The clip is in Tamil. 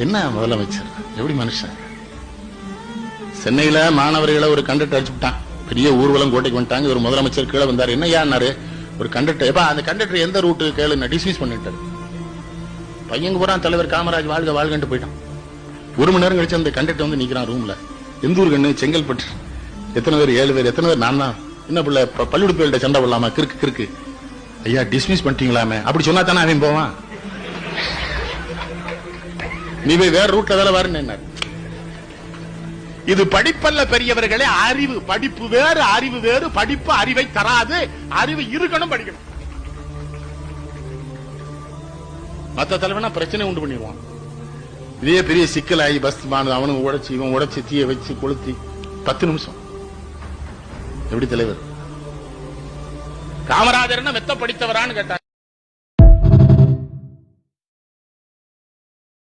என்ன முதலமைச்சர் எப்படி மனுஷன்? சென்னையில மாணவர்களை ஒரு கண்டக்டர் அடிச்சு விட்டான். பெரிய ஊர்வலம் கோட்டைக்கு வந்துட்டாங்க. ஒரு முதலமைச்சர் கீழே வந்தாரு. என்ன யாரு ஒரு கண்டக்டர், எப்ப அந்த கண்டக்டர் எந்த ரூட்டு கேளு டிஸ்மிஸ் பண்ணிட்டாரு. பையங்க பூரா தலைவர் காமராஜ் வாழ்க வாழ்கன்ட்டு போயிட்டான். 1 மணி நேரம் கழிச்சு அந்த கண்டக்டர் வந்து நிக்கிறான் ரூம்ல. எந்த ஊர் கண்ணு? செங்கல்பட்டு. எத்தனை பேர்? 7 பேர். எத்தனை பேர்? நான் தான். என்ன பிள்ளை பள்ளிக்கூடத்து சண்டை போடலாமா? கிறுக்கு கிறுக்கு. ஐயா டிஸ்மிஸ் பண்ணிட்டீங்களாமே அப்படி சொன்னா தானே அவன் போவான். நீ போய் வேற ரூட்ல வேலை வாருன்னு என்ன? இது படிப்பல்ல பெரியவர்களே, அறிவு. படிப்பு வேறு, அறிவு வேறு. படிப்பு அறிவை தராது. அறிவு இருக்கணும், படிக்கணும். மத்த தலைவனா பிரச்சனை உண்டு பண்ணிடுவான். இதே பெரிய சிக்கலாகி பஸ் அவனுக்கு உடைச்சு இவன் உடைச்சு தீய வச்சு கொளுத்தி 10 நிமிஷம். எப்படி தலைவர்? காமராஜர் மெத்த படித்தவரான்னு கேட்டாங்க.